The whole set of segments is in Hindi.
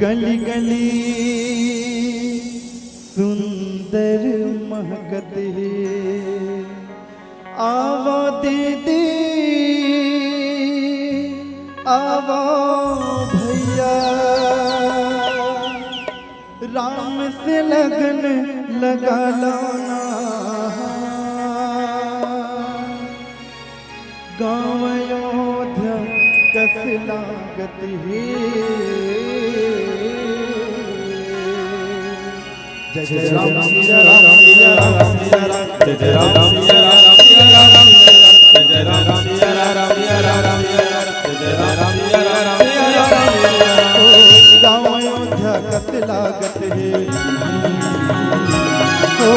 गली गली सुंदर महकत है। आवो दीदी आवो भैया, राम से लगन लगा लो ना। गाँव अयोध्या कस लागत है। जय जय राम सिया राम सिया राम सिया राम, जय जय राम सिया राम सिया राम, जय जय राम सिया राम सिया राम, जय जय राम सिया राम सिया राम। गाँव अयोध्या कस लागत है। ओ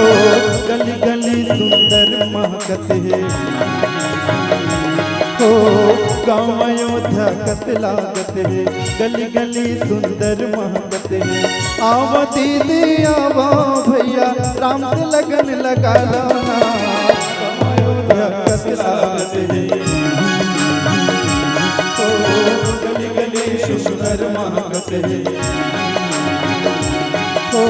गली गली सुंदर महकत है। ओ गाँव अयोध्या कस लागत है। गली गली सुंदर महकत है। आवो दीदी आवो भैया, राम से लगन लगा लो ना। अयोध्या कस लागत है। ओ गली गली सुंदर महकत है। ओ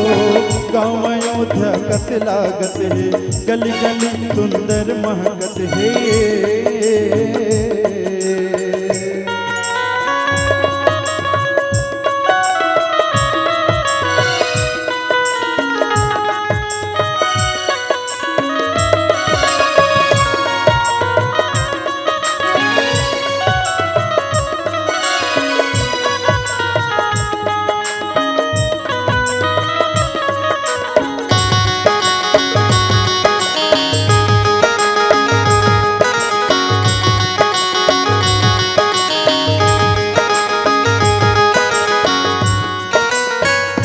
गाँव अयोध्या कस लागत है। गली गली सुंदर महकत है।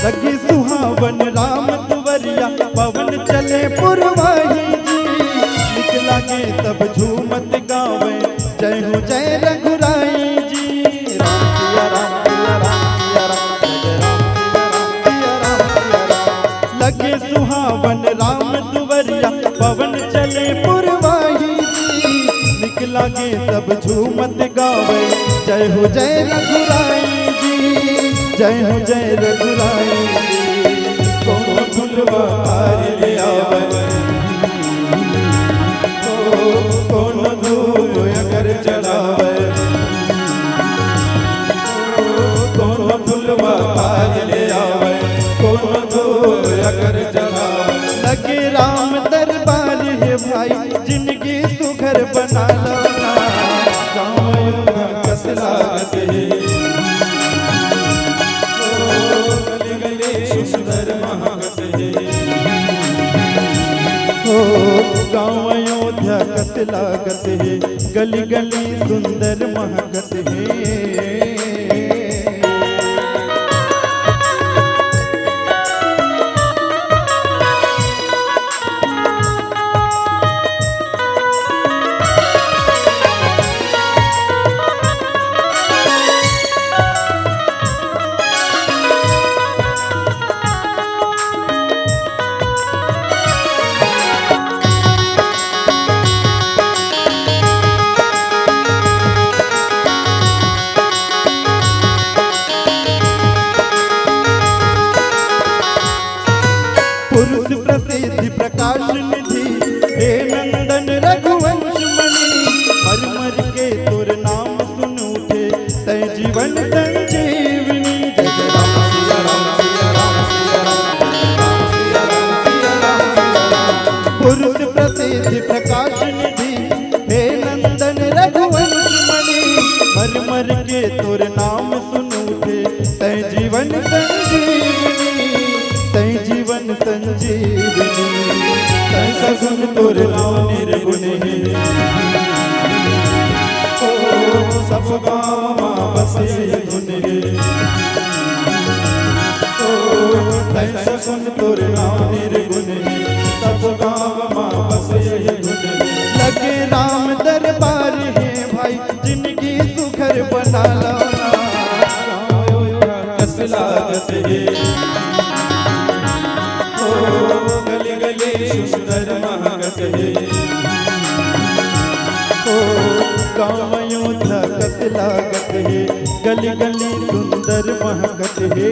लगी सुहावन राम दुवरिया, पवन चले पुरवाही जी। निकला के तब झूमत गावे, जय हो जय रघुराई जी। राम सिया राम सिया राम सिया राम, जय राम सिया राम सिया राम। लगे सुहावन राम दुवरिया, पवन चले पुरवाही जी। निकला के तब झूमत गावे, जय हो जय रघुराई जी, जय हो जय रघुराई। कौन फुलवा हार ले आवे, कौन धूप अगर जलावे। कौन फुलवा हार ले आवे, कौन धूप अगर जलावे। लगे राम दरबार है भाई, जिंदगी सुघर बना लो ना। गाँव अयोध्या कस लागत है। सुंदर महकत है। ओ गाँव अयोध्या कस लागत है। गली गली सुंदर महकत है। पुरुष प्रसिद्धि प्रकाश निधि, हे नंदन रघुवंश मणि। मर मर के तोर नाम सुन उठे, तय जीवन संजीवनी। जय जय राम सिया राम सिया राम सिया राम, जय राम सिया राम सिया राम। पुरुष प्रसिद्धि प्रकाश निधि, हे नंदन रघुवंश मणि। मर मर के तोर नाम सुन उठे, तय जीवन संजीवनी, तय जीवन संजीवनी। कैसा गुण तोर नाम निर्गुण है। ओ सब गाँव माँ बसे धुन है। ओ कैसा गुण तोर नाम निर्गुण है। सब गाँव माँ बसे धुन है। लगे राम दरबार है भाई, जिंदगी सुखर बना लो ना। कस लागत है। गली गली सुंदर महकत है। ओ गाँव अयोध्या कस लागत है। गली गली सुंदर महकत है।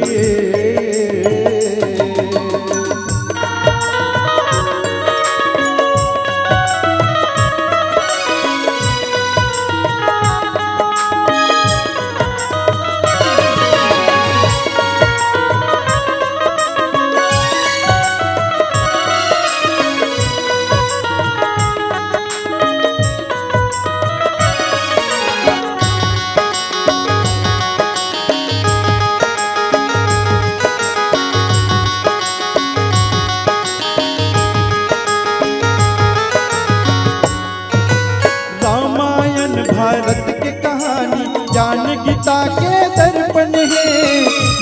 भारत की कहानी ज्ञान गीता के दर्पण है।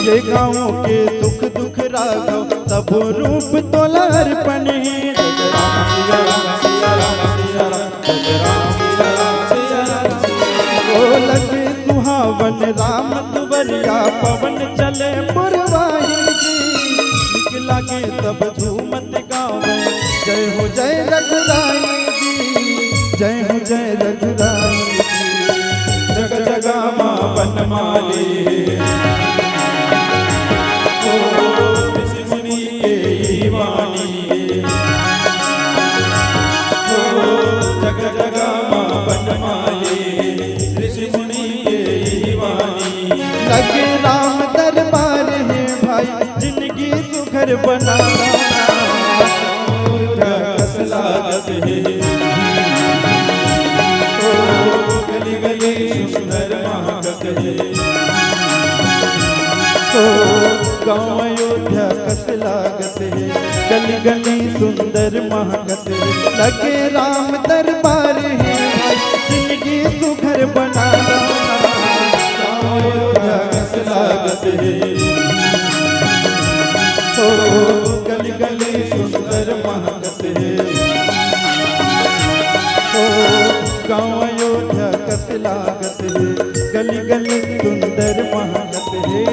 ये गाँवों के दुख दुख राघव सब रूप तोला अर्पण है। जय राम सिया राम सिया राम सिया राम, जय राम सिया राम सिया राम सिया। ओ लगे सुहावन राम दुवरिया पवन चले पुरवाही जी। निक लागे सब झूमत गावे जय हो जय रघुराई जी, जय हो जय रघुराई। जग जगा माँ बनमाली ओ ऋषि मुनि के वाणी ओ जग जगा माँ बनमाली ऋषि मुनि के वाणी। लगे राम दरबार है भाई जिंदगी सुखर बनाना कस लागत है। गली गली सुंदर महकत है, तो गाँव अयोध्या कस लागत है। गली गली सुंदर महकत है, लगे राम दरबार है जिंदगी सुखर बनाना। गाँव अयोध्या कस लागत है, तो गली गली सुंदर महकत है। गाँव अयोध्या कस लागत है, गली गली सुंदर महकत है।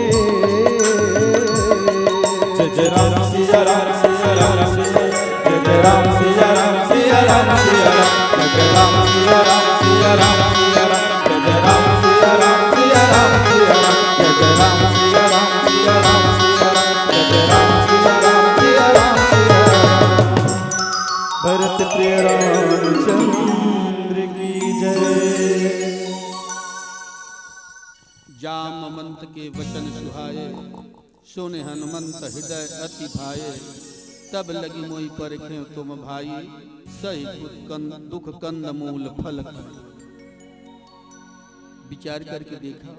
जय राम सिया राम सिया राम सिया, जय राम सिया राम सिया राम सिया, जय राम सिया राम सिया राम सिया, जय राम सिया राम सिया राम सिया, जय राम सिया राम सिया राम सिया, जय राम सिया राम सिया राम सिया। भरत प्रिय रामचंद्र की जय। जामवंत के वचन सुहाए, सुने हनुमंत हृदय अति भाए। तब लगी मोहि परखें तुम भाई, सही दुख कंद मूल फल। विचार करके देखा,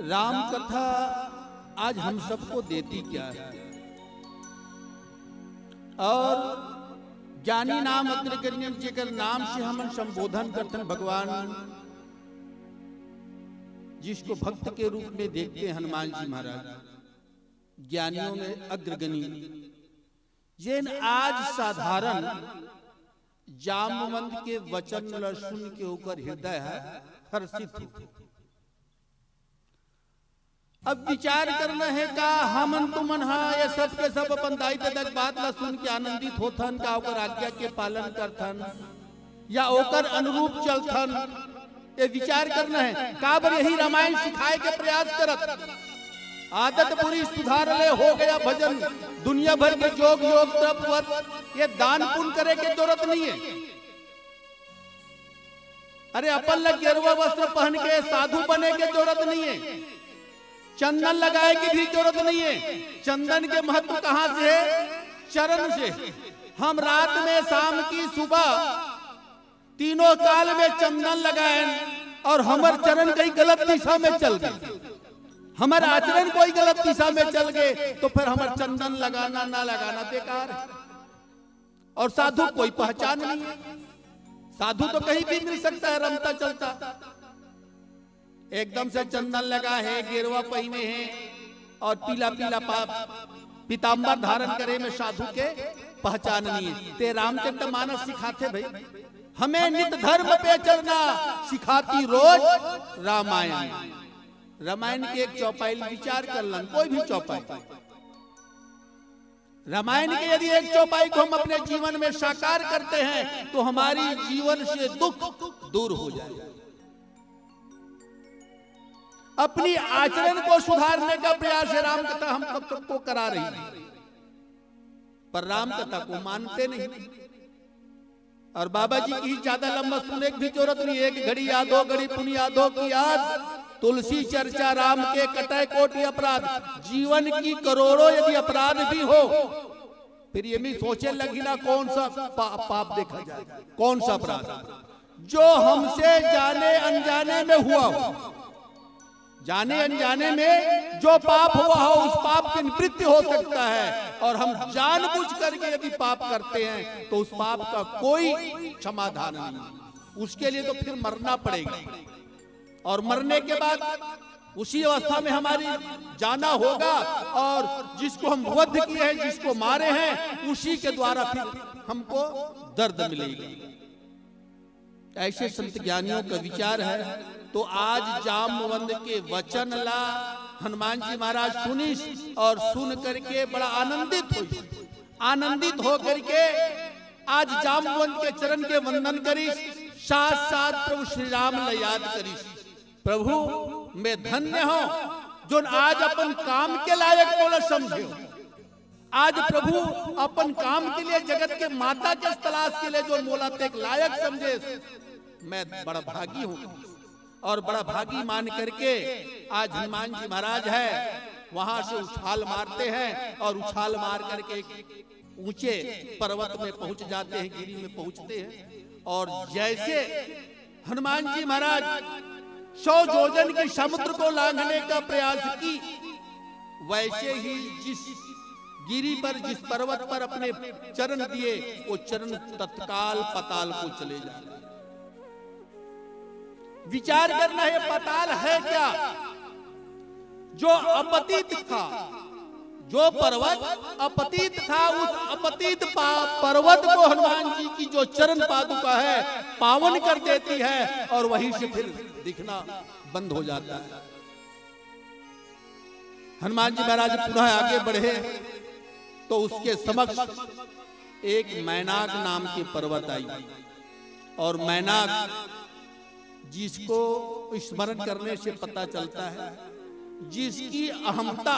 राम कथा आज हम सबको देती क्या है। और ज्ञानी नाम अग्रगण्य जेकर नाम से हम संबोधन करते हैं भगवान, जिसको भक्त के रूप में देखते हैं हनुमान जी महाराज, ज्ञानियों में अग्रगणी। जिन आज साधारण जामवंत के वचन सुन के ऊपर हृदय हर्षित हो। अब विचार करना है का हमन तुमन ये सब के सब अपन दाई तक बात ला सुन के आनंदित होथन का ओकर आज्ञा के पालन करथन या ओकर अनुरूप चलथन। ये विचार करना है। काबर यही रामायण सिखाए के प्रयास करत। आदत पूरी सुधार ले हो गया भजन, दुनिया भर के जोग योग तप व्रत, ये दान पुण्य करे के जरूरत नहीं है। अरे अपन लग गेरुआ वस्त्र पहन के साधु बने के जरूरत नहीं है। चंदन लगाए की भी जरूरत नहीं है। चंदन के महत्व कहां से है? चरण से। हम रात में, शाम की, सुबह तीनों काल में चंदन लगाए और हमार चरण कई गलत दिशा में चल गए, हमारा आचरण कोई गलत दिशा में चल गए, तो फिर हमारा चंदन लगाना ना लगाना बेकार है। और साधु कोई पहचान नहीं है। साधु तो कहीं भी मिल सकता है, रमता चलता। एकदम से चंदन लगा है, गेरुआ पहने हैं और पीला पीला पीताम्बर धारण करे में साधु के पहचान नहीं है। ते रामचंद्र मानस सिखाते भाई, हमें नित धर्म पे चलना सिखाती रोज रामायण। रामायण की एक चौपाई विचार कर लन, कोई भी चौपाई, रामायण की यदि एक चौपाई को हम अपने जीवन में साकार करते हैं तो हमारी जीवन से दुख दूर हो जाए। अपनी आचरण को सुधारने का प्रयास है राम कथा हम सबको करा रही है, पर राम कथा को मानते नहीं। और बाबा जी की ज्यादा लंबा सुनने की भी जरूरत नहीं, एक घड़ी यादो घड़ी पुनि यादो की याद, तुलसी चर्चा राम के कटाए कोटि अपराध। जीवन की करोड़ों यदि अपराध भी हो, फिर ये भी सोचे लगी ना कौन सा पाप देखा जाए, कौन सा अपराध जो हमसे जाने अनजाने में हुआ हो। जाने अनजाने में जो पाप हुआ हो उस पाप की निवृत्ति हो सकता है, और हम जानबूझ करके यदि पाप करते हैं तो उस पाप का कोई क्षमाधान नहीं, उसके लिए तो फिर मरना पड़ेगा। और मरने के बाद उसी अवस्था में हमारी जाना होगा, और जिसको हम वध किए हैं, जिसको मारे हैं, उसी के द्वारा फिर हमको दर्द मिलेगी। ऐसे संत ज्ञानियों का विचार है। तो आज जामवंत के वचन ला हनुमान जी महाराज सुनिस, और सुन करके बड़ा आनंदित हो करके आज जामवंत के चरण के वंदन करिस, साथ साथ प्रभु श्री राम ने याद करिस। प्रभु मैं धन्य हूं जो आज अपन काम के लायक बोला समझे। आज प्रभु अपन काम के लिए जगत के माता के तलाश के लिए जो मोला तेक लायक समझे, मैं बड़ा भागी हूं। और बड़ा भागी मान करके आज हनुमान जी महाराज है वहां से उछाल मारते हैं, और उछाल मार करके ऊंचे पर्वत में पहुंच जाते हैं, गिरी में पहुंचते हैं। और जैसे हनुमान जी महाराज 100 योजन के समुद्र को लांघने का प्रयास की, वैसे ही जिस गिरी पर, जिस पर्वत पर अपने चरण दिए, वो चरण तत्काल पाताल को चले जाए। विचार करना है पाताल है क्या? जो अपतित था, जो पर्वत अपतित था, उस अपतित पर्वत को हनुमान जी की जो चरण पादुका है पावन कर देती है, और वहीं से फिर दिखना बंद हो जाता है। हनुमान जी महाराज पुनः आगे बढ़े तो उसके समक्ष एक मैनाक नाम की पर्वत आई, और मैनाक जिसको स्मरण करने से पता चलता है, जिसकी अहमता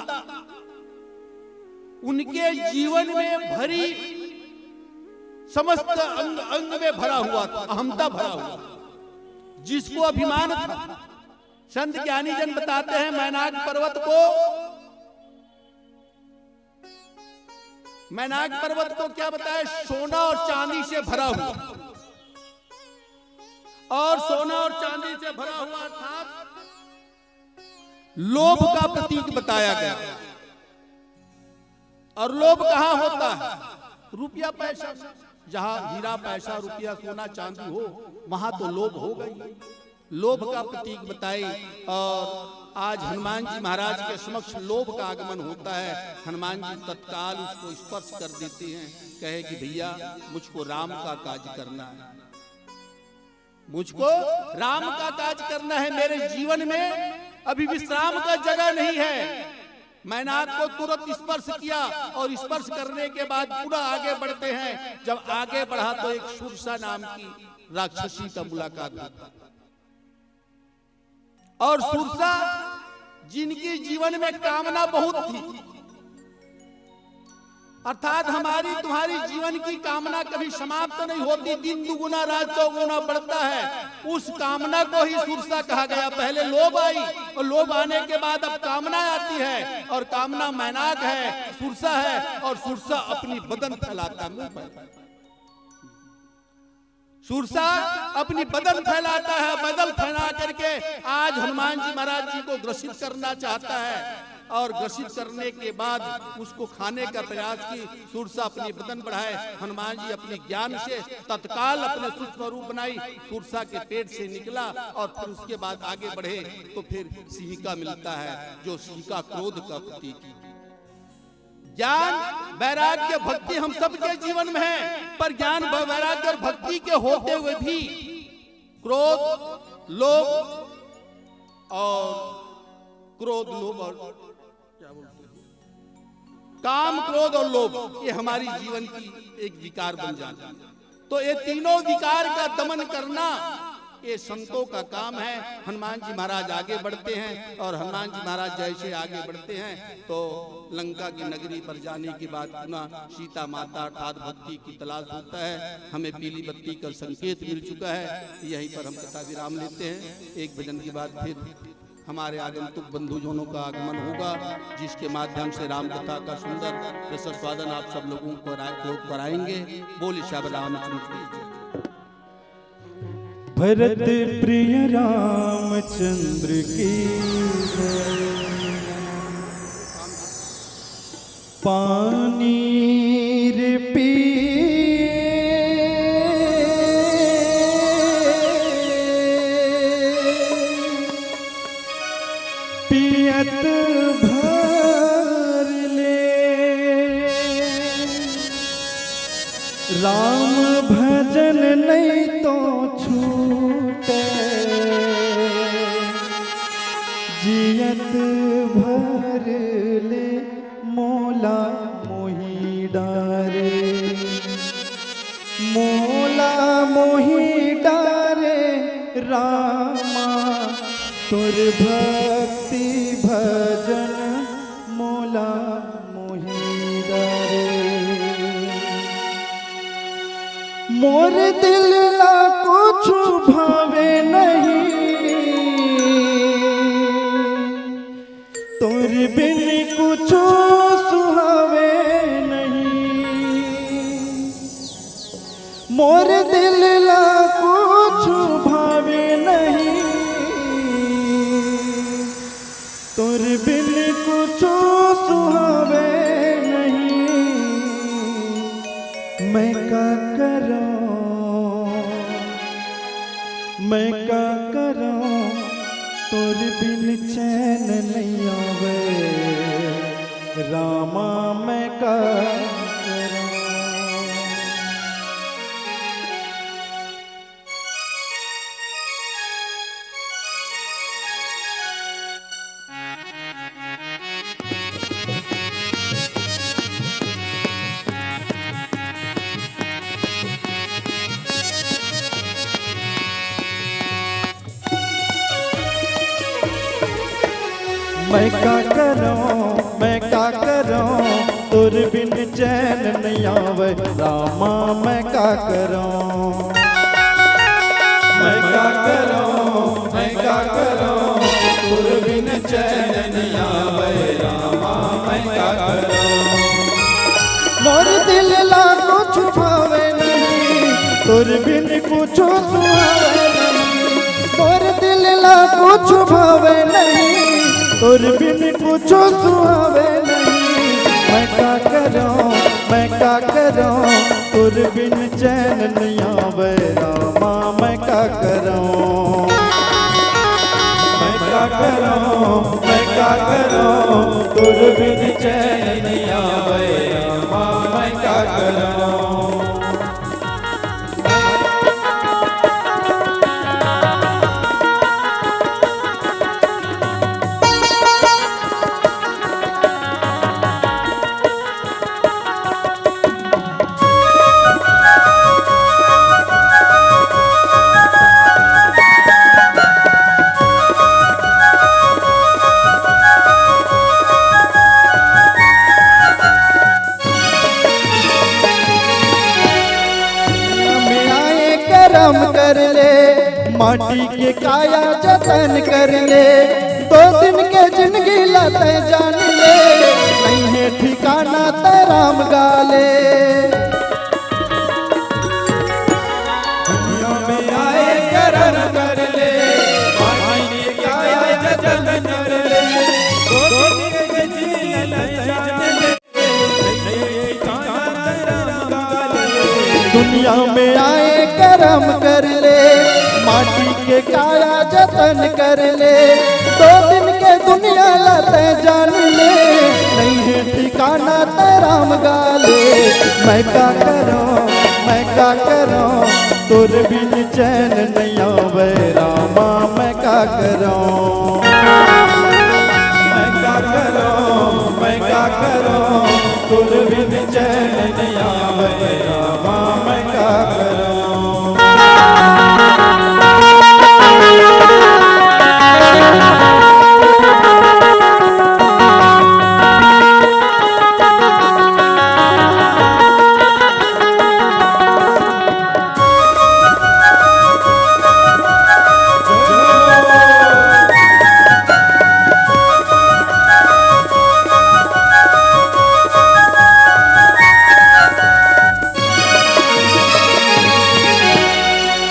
उनके जीवन में भरी, समस्त अंग अंग में भरा हुआ था, अहमता भरा हुआ, जिसको अभिमान था। संत ज्ञानी जन बताते हैं मैनाक पर्वत को क्या बताया? सोना और चांदी से भरा हुआ, और सोना और चांदी से भरा हुआ अर्थात लोभ का प्रतीक बताया गया। और लोभ कहां होता है? रुपया पैसा, जहां हीरा पैसा रुपया सोना चांदी हो वहां तो लोभ हो गई, लोभ का प्रतीक बताई। और आज हनुमान जी महाराज के समक्ष लोभ का आगमन होता है। हनुमान जी तत्काल उसको स्पर्श कर देते हैं, कहे कि भैया मुझको राम का काज करना है, मुझको राम का काज करना है, मेरे जीवन में अभी विश्राम का जगह नहीं है। मैनाक को तुरंत स्पर्श किया, और स्पर्श करने के बाद पूरा आगे बढ़ते हैं। जब आगे बढ़ा तो एक सुरसा नाम की राक्षसी का मुलाकात हुआ, और सुरसा जिनकी जीवन में कामना बहुत थी, अर्थात हमारी तुम्हारी जीवन की कामना कभी समाप्त नहीं होती, दिन दुगुना रात चौगुना बढ़ता है। उस कामना को ही सुरसा कहा गया। पहले लोभ आई, और लोभ आने के बाद अब कामना आती है, और कामना मैनाक है, सुरसा है। और सुरसा अपनी बदन फैलाता, मुंह पर सुरसा अपनी बदन फैलाता है, बदन फैला करके आज हनुमान जी महाराज जी को ग्रसित करना चाहता है। और ग्रसित करने के बाद उसको खाने का प्रयास की, सुरसा अपनी बदन बढ़ाए, हनुमान जी अपने ज्ञान से तत्काल अपने सूक्ष्म रूप बनाई, सुरसा के पेट से निकला। और फिर उसके बाद आगे बढ़े तो फिर सिंह का मिलता है, जो सिंह का क्रोध का प्रतीक। ज्ञान वैराग्य भक्ति हम सबके जीवन में है, पर ज्ञान वैराग्य और भक्ति के होते हुए भी क्रोध लोभ और क्या बोलते हैं, काम क्रोध और लोभ, ये हमारी जीवन की एक विकार बन जाता है। तो ये तीनों विकार का दमन करना ये संतों का काम है। हनुमान जी महाराज आगे बढ़ते हैं और हनुमान जी महाराज जैसे आगे बढ़ते हैं तो लंका की नगरी पर जाने के बाद पुनः सीता माता अर्थात भक्ति की तलाश होता है। हमें पीली बत्ती का संकेत मिल चुका है। यहीं पर हम कथा विराम लेते हैं। एक भजन के बाद फिर हमारे आगंतुक बंधुजनों का आगमन होगा, जिसके माध्यम से राम कथा का सुंदर रसस्वादन आप सब लोगों को कराएंगे। बोले श्याम रामचंद्र की। भरत प्रिय रामचंद्र की पानीर पियत भर ले राम भजन नहीं तो छूटे जियत भर ले मोला मोही डारे मोला मोही डारे रामा तुर भक्ति भजन मोला मोही डारे मोर दिल ला कुछ भावे नहीं तुर बिन कुछ सुहावे नहीं मोर दिल ला कुछ भावे नहीं तुर बिन कुछ सुहावे नहीं मैं का करूं मैं का करूं तुर बिन चैन नहीं आवे रामा मैं का करूं। मैं का करूं तुर बिन चैन नहीं आवे रामा मैं का करूं। मैं का करूं तुर बिन चैन नहीं आवे रामा मैं का करूं। मोर दिल ला कुछ भावे नहीं तुर बिन कुछ सुहावे नहीं मोर दिल ला कुछ भावे नहीं तुर बिन कुछ सुहावे नहीं मैं का करूं तुर बिन चैन नहीं आवे रामा मैं का करूं। मैं का करूं तुर बिन चैन नहीं आवे रामा मैं का करूं। कर ले माटी के काया जतन कर ले 2 दिन के जिंदगी लाते जान ले नहीं है ठिकाना तेराम गाले दुनिया में आए करम कर ले माटी के काया जतन कर ले 2 दिन के जिंदगी लाते जान ले नहीं है ठिकाना तेराम गाले दुनिया में आए करम कर ले माटी के काया जतन कर ले 2 दिन के दुनिया लाते जान ले नहीं है ठिकाना तेराम गाले मैं का करूं तुर बिन चैन नहीं आवे रामा मैं का करूं। मैं का करूं तुर बिन चैन नहीं आवे रामा मैं का करूं।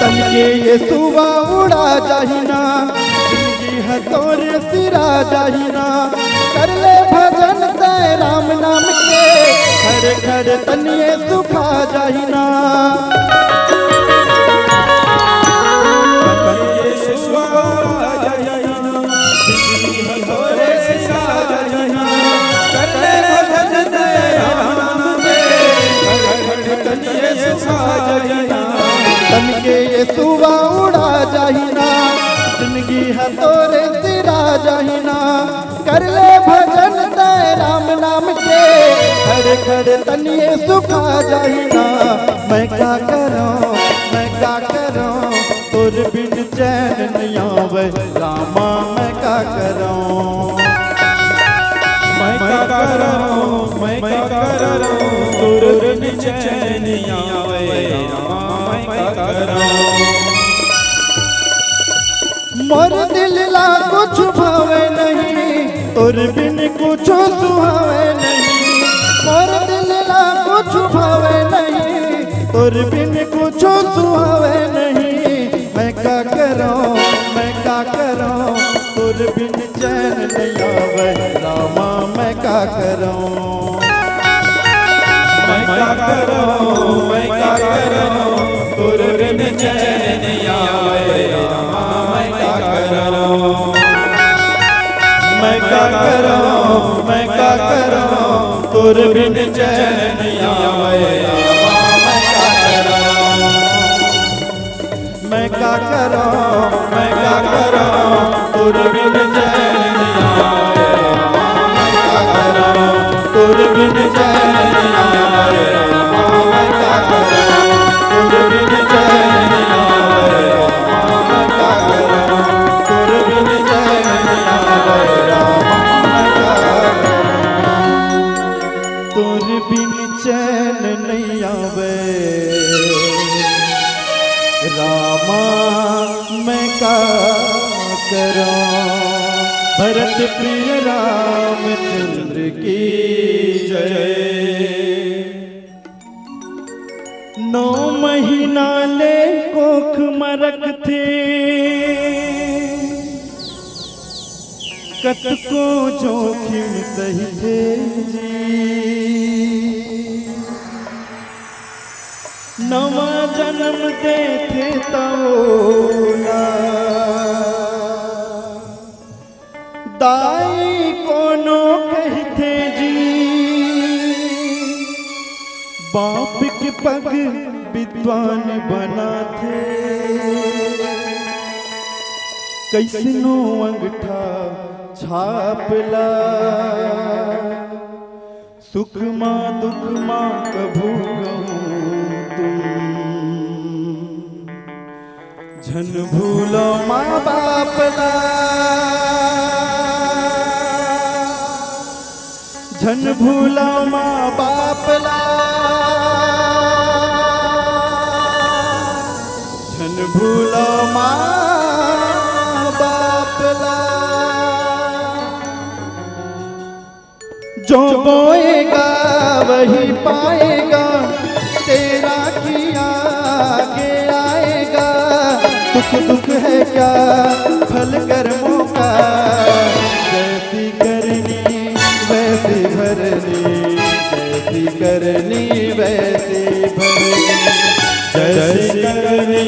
तन के ये सुबह उड़ा जाहिना जिंदगी है तोरे सिरा जाहिना कर ले भजन तय राम नाम के खड़े खड़े तन ये सुखा जाहिना तन के ये सुबह उड़ा जाहिना जिंदगी है तोरे सिरा जाहिना कर ले भजन तय राम नाम के खड़े खड़े तन ये सुखा जाहिना मैं क्या करूं तोर बिन चैन नहीं आवे रामा मैं क्या करूं मैं क्या करूं तोर बिन चैन नहीं आवे रामा मैं क्या करूं मोर दिल ला कुछ भावे नहीं तोर बिन कुछ सुहावे नहीं मोर दिल ला कुछ भावे नहीं तोर बिन कुछ सुहावे नहीं मैं क्या करूं तोर बिन चैन नहीं आवे रामा मैं क्या करूं मैं क्या करूं तोर बिन चैन नहीं आवे रामा मैं क्या करूं मैं क्या करूं तोर बिन चैन नहीं आवे रामा मैं क्या करूं मैं क्या करूं तोर बिन चैन नहीं आवे रामा मैं क्या करूं तोर बिन चैन नहीं आवे रामा मैं क्या करूं तोर बिन चैन नहीं आवे रामा मैं क्या करूं तोर बिन चैन नहीं आवे रामा मैं क्या करूं तोर बिन चैन नहीं आवे रामा मैं क्या करूं भरत प्रिय रामचंद्र की जय 9 महीना ले कोख मरक थे कतको जोखिम सही थे जी नवा जन्म देते तोला दाई कोनो कहते जी बाप के पग विद्वान बना थे कैसनो अंगठा छापला सुख माँ दुख माँ कभू तुम झन भूलो माँ बाप ला झन भूलो माँ बाप ला झन भूलो माँ बाप ला जो बोएगा वही पाएगा तेरा किया आगे आएगा दुख दुख है क्या फल कर्मों का जैसी करनी वैसी भरनी जैसी करनी वैसी भरनी जैसी करनी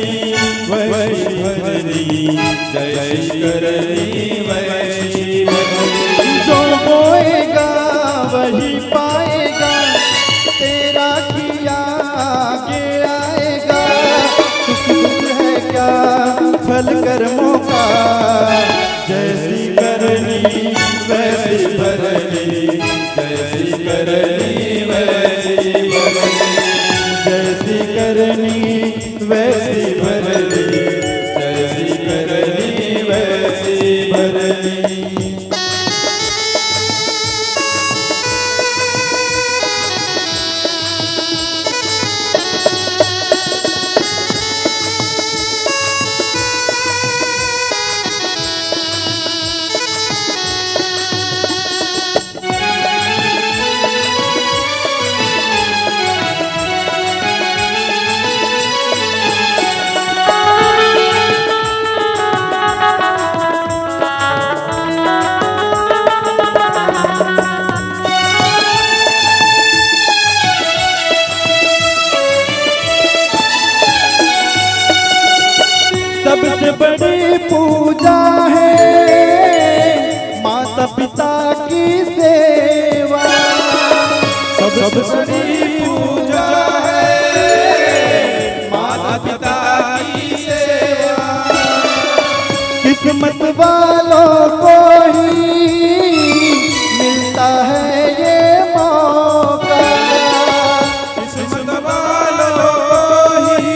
वैसी भरनी जैसी करनी वैसी भरनी जो बोएगा वही पाएगा तेरा किया आगे आएगा दुख दुख है क्या फल कर्मों का जैसी करनी वैसी भरनी जैसी करनी वैसी भरनी जैसी करनी वैसी भरनी जैसी करनी वैसी भरनी सबसे बड़ी पूजा है माता पिता की सेवा। सबसे बड़ी पूजा है माता पिता की सेवा। किस्मत वालों को ही मिलता है ये मौका। किस्मत वालों को ही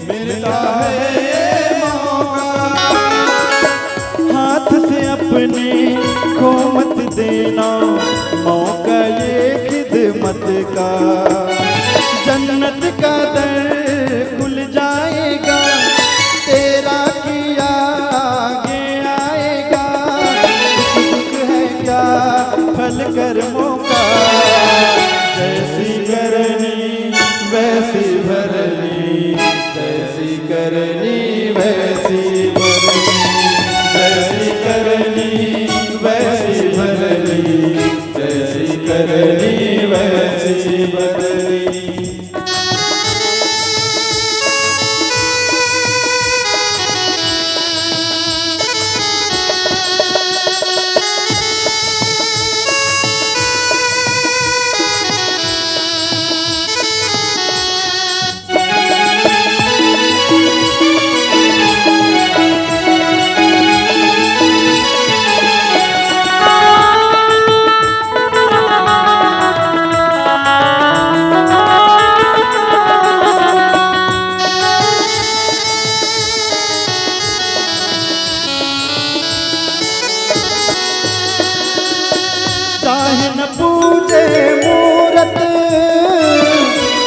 मिलता है ये मौका। हाथ से अपने को मत देना मौका ये खिदमत का। जन्नत का दर खुल जाएगा तेरा किया आगे आएगा। दुख है क्या फल कर्मों का। जैसी करनी वैसी भरनी, जैसी करनी वैसी भरनी, जैसी करनी वैसी भरनी, जैसी करनी वैसी भरनी। चाहे न पूजे मूरत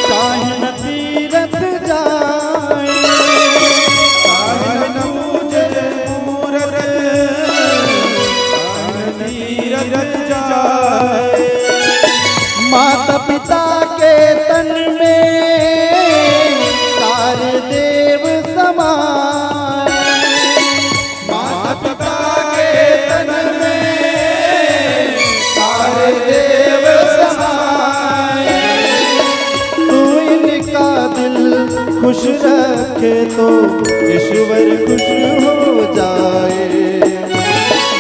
चाहे न तीरथ जाए। चाहे न पूजे मूरत चाहे न तीरथ जाए। माता पिता के तन में सारे देव समाए। माता पिता के तन में सारे देव समाए। तू इनका दिल खुश रखे तो ईश्वर खुश हो जाए।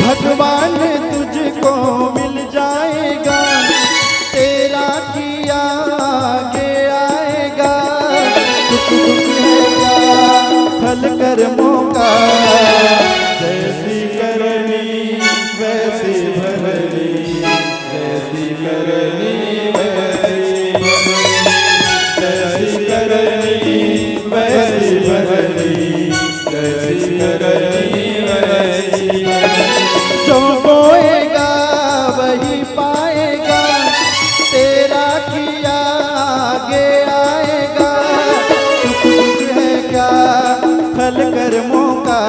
भगवान तुझको मिल जाएगा तेरा किया आगे आएगा। दुख है क्या फल कर्मों का। जैसी करनी वैसी भरनी, जैसी करनी वैसी भरनी, जैसी करनी वैसी भरनी, जैसी करनी वैसी भरनी। जो बोएगा वही पाएगा तेरा किया आगे आएगा। दुख है क्या फल कर्मों का।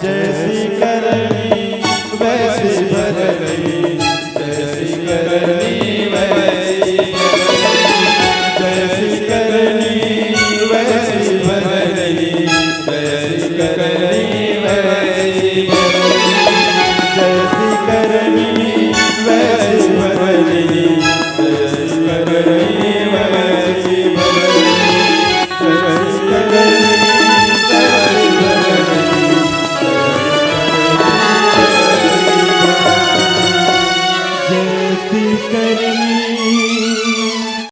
जैसी करनी वैसी भरनी, जैसी करनी